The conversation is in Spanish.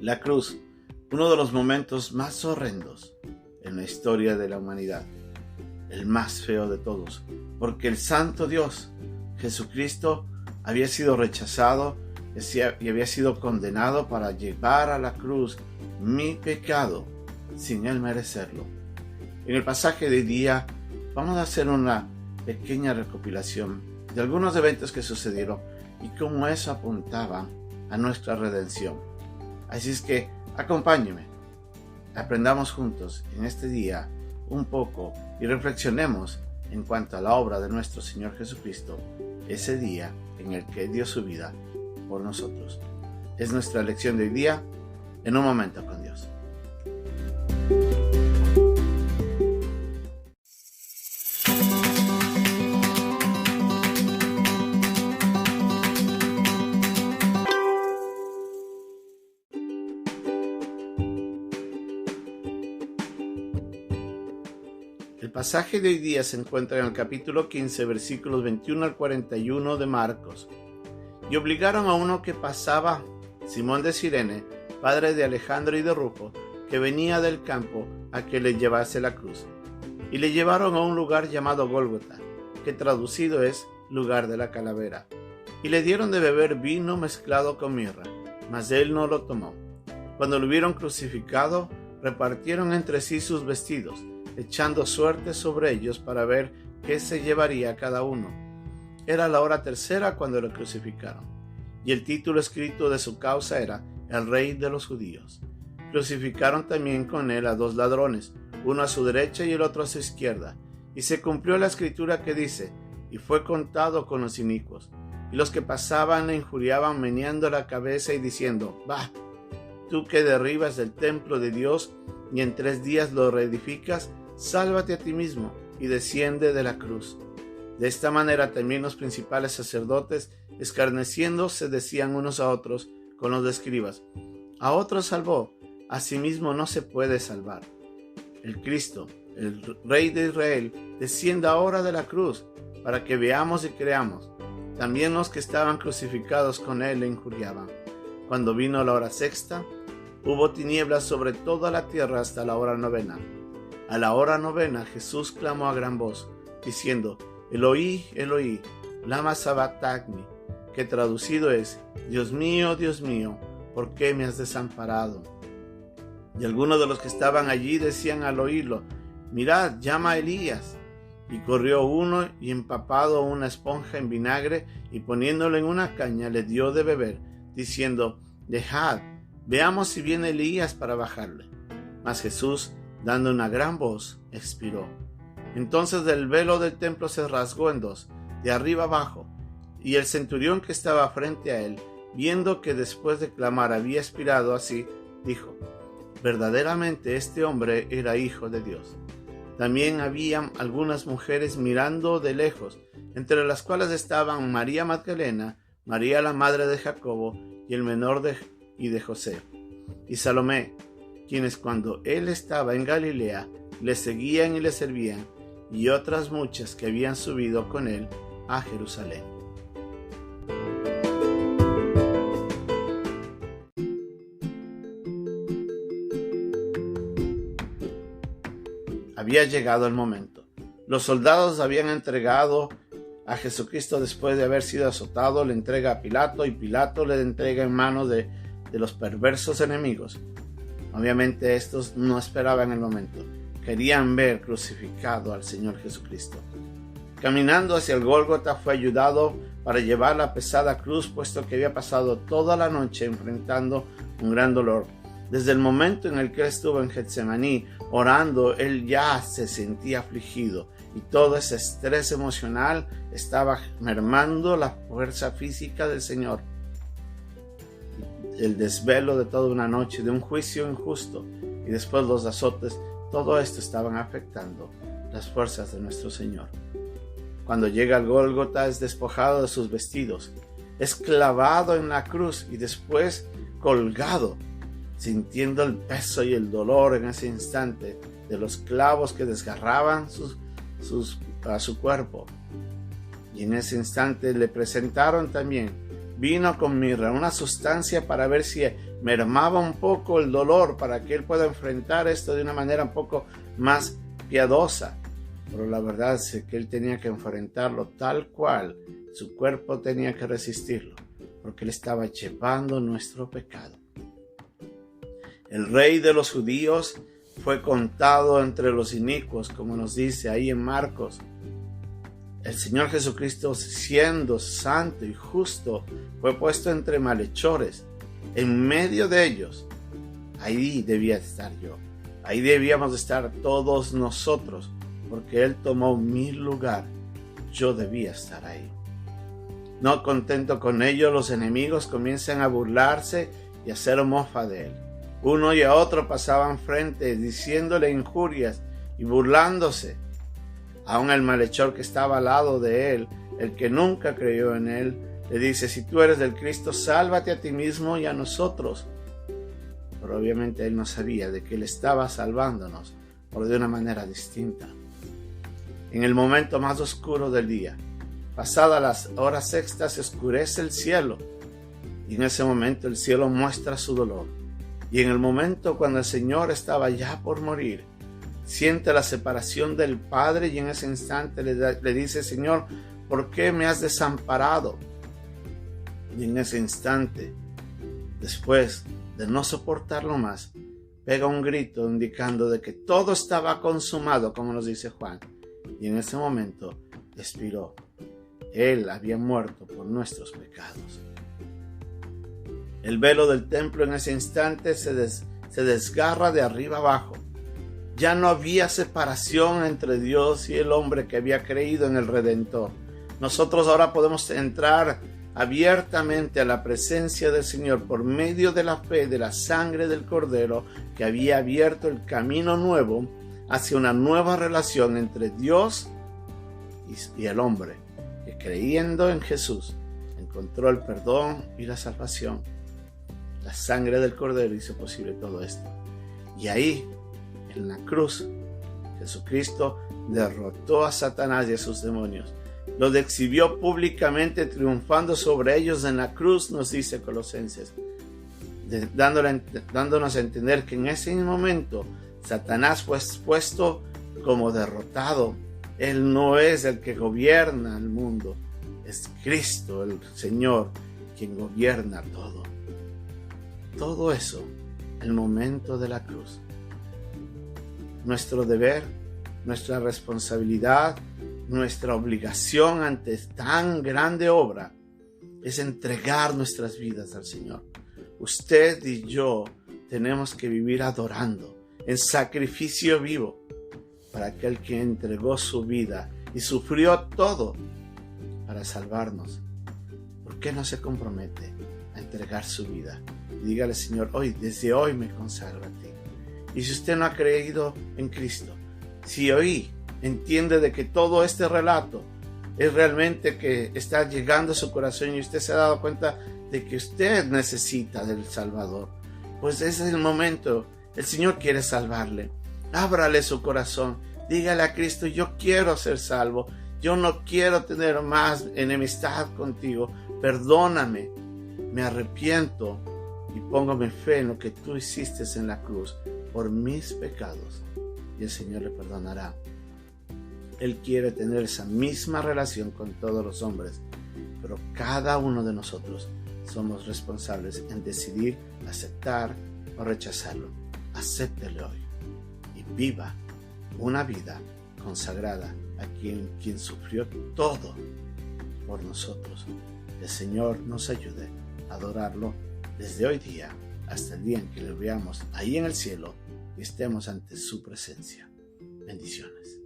La cruz, uno de los momentos más horrendos en la historia de la humanidad, el más feo de todos, porque el Santo Dios, Jesucristo, había sido rechazado y había sido condenado para llevar a la cruz mi pecado sin él merecerlo. En el pasaje de hoy día vamos a hacer una pequeña recopilación de algunos eventos que sucedieron y cómo eso apuntaba a nuestra redención. Así es que acompáñeme, aprendamos juntos en este día un poco y reflexionemos en cuanto a la obra de nuestro Señor Jesucristo, ese día en el que dio su vida por nosotros. Es nuestra lección de hoy día, en un momento con Dios. El pasaje de hoy día se encuentra en el capítulo 15, versículos 21 al 41 de Marcos. Y obligaron a uno que pasaba, Simón de Cirene, padre de Alejandro y de Rufo, que venía del campo, a que le llevase la cruz. Y le llevaron a un lugar llamado Gólgota, que traducido es lugar de la calavera. Y le dieron de beber vino mezclado con mirra, mas él no lo tomó. Cuando lo hubieron crucificado, repartieron entre sí sus vestidos, echando suerte sobre ellos para ver qué se llevaría cada uno. Era la hora tercera cuando lo crucificaron, y el título escrito de su causa era El Rey de los Judíos. Crucificaron también con él a dos ladrones, uno a su derecha y el otro a su izquierda, y se cumplió la escritura que dice: y fue contado con los inicuos. Y los que pasaban le injuriaban meneando la cabeza y diciendo: bah, tú que derribas el templo de Dios y en 3 días lo reedificas, sálvate a ti mismo y desciende de la cruz. De esta manera también los principales sacerdotes, escarneciendo, se decían unos a otros con los escribas: a otro salvó, a sí mismo no se puede salvar. El Cristo, el Rey de Israel, descienda ahora de la cruz, para que veamos y creamos. También los que estaban crucificados con él le injuriaban. Cuando vino la hora sexta, hubo tinieblas sobre toda la tierra hasta la hora 9. A la hora 9 Jesús clamó a gran voz, diciendo: Eloí, Eloí, lama sabactani, que traducido es: Dios mío, ¿por qué me has desamparado? Y algunos de los que estaban allí decían al oírlo: mirad, llama a Elías. Y corrió uno y empapado una esponja en vinagre y poniéndolo en una caña le dio de beber, diciendo: dejad, veamos si viene Elías para bajarle. Mas Jesús, dando una gran voz, expiró. Entonces el velo del templo se rasgó en dos, de arriba abajo, y el centurión que estaba frente a él, viendo que después de clamar había expirado así, dijo: verdaderamente este hombre era hijo de Dios. También había algunas mujeres mirando de lejos, entre las cuales estaban María Magdalena, María la madre de Jacobo y el menor de José, y Salomé, quienes cuando él estaba en Galilea le seguían y le servían, y otras muchas que habían subido con él a Jerusalén. Había llegado el momento. Los soldados habían entregado a Jesucristo después de haber sido azotado, le entrega a Pilato y Pilato le entrega en manos de los perversos enemigos. Obviamente estos no esperaban el momento. Querían ver crucificado al Señor Jesucristo. Caminando hacia el Gólgota fue ayudado para llevar la pesada cruz, puesto que había pasado toda la noche enfrentando un gran dolor. Desde el momento en el que él estuvo en Getsemaní orando, él ya se sentía afligido y todo ese estrés emocional estaba mermando la fuerza física del Señor. El desvelo de toda una noche, de un juicio injusto y después los azotes, todo esto estaban afectando las fuerzas de nuestro Señor. Cuando llega al Gólgota es despojado de sus vestidos, es clavado en la cruz y después colgado, sintiendo el peso y el dolor en ese instante de los clavos que desgarraban a su cuerpo. Y en ese instante le presentaron también vino con mirra, una sustancia para ver si mermaba un poco el dolor para que él pueda enfrentar esto de una manera un poco más piadosa. Pero la verdad es que él tenía que enfrentarlo tal cual. Su cuerpo tenía que resistirlo, porque él estaba llevando nuestro pecado. El rey de los judíos fue contado entre los inicuos, como nos dice ahí en Marcos. El Señor Jesucristo, siendo santo y justo, fue puesto entre malhechores. En medio de ellos, ahí debía estar yo. Ahí debíamos estar todos nosotros, porque Él tomó mi lugar. Yo debía estar ahí. No contento con ello, los enemigos comienzan a burlarse y a hacer mofa de Él. Uno y a otro pasaban frente, diciéndole injurias y burlándose. Aún el malhechor que estaba al lado de Él, el que nunca creyó en Él, le dice: si tú eres del Cristo, sálvate a ti mismo y a nosotros. Pero obviamente Él no sabía de que Él estaba salvándonos, pero de una manera distinta. En el momento más oscuro del día, pasadas las horas sextas, se oscurece el cielo, y en ese momento el cielo muestra su dolor. Y en el momento cuando el Señor estaba ya por morir, siente la separación del Padre, y en ese instante le dice: Señor, ¿por qué me has desamparado? Y en ese instante, después de no soportarlo más, pega un grito indicando de que todo estaba consumado, como nos dice Juan. Y en ese momento expiró. Él había muerto por nuestros pecados. El velo del templo en ese instante se desgarra de arriba abajo. Ya no había separación entre Dios y el hombre que había creído en el Redentor. Nosotros ahora podemos entrar abiertamente a la presencia del Señor por medio de la fe de la sangre del Cordero, que había abierto el camino nuevo hacia una nueva relación entre Dios y el hombre, que creyendo en Jesús encontró el perdón y la salvación. La sangre del Cordero hizo posible todo esto. Y ahí, en la cruz, Jesucristo derrotó a Satanás y a sus demonios. Los exhibió públicamente, triunfando sobre ellos en la cruz, nos dice Colosenses, dándonos a entender que en ese momento Satanás fue expuesto como derrotado. Él no es el que gobierna el mundo, es Cristo, el Señor, quien gobierna todo. Todo eso, el momento de la cruz. Nuestro deber, nuestra responsabilidad, nuestra obligación ante tan grande obra es entregar nuestras vidas al Señor. Usted y yo tenemos que vivir adorando en sacrificio vivo para aquel que entregó su vida y sufrió todo para salvarnos. ¿Por qué no se compromete a entregar su vida? Y dígale: Señor, desde hoy me consagro a ti. Y si usted no ha creído en Cristo, si hoy entiende de que todo este relato es realmente que está llegando a su corazón y usted se ha dado cuenta de que usted necesita del Salvador, pues ese es el momento. El Señor quiere salvarle. Ábrale su corazón. Dígale a Cristo: yo quiero ser salvo. Yo no quiero tener más enemistad contigo. Perdóname. Me arrepiento y pongo mi fe en lo que tú hiciste en la cruz por mis pecados. Y el Señor le perdonará. Él quiere tener esa misma relación con todos los hombres, pero cada uno de nosotros somos responsables en decidir aceptar o rechazarlo. Acéptelo hoy y viva una vida consagrada a quien sufrió todo por nosotros. El Señor nos ayude a adorarlo desde hoy día hasta el día en que le veamos ahí en el cielo y estemos ante su presencia. Bendiciones.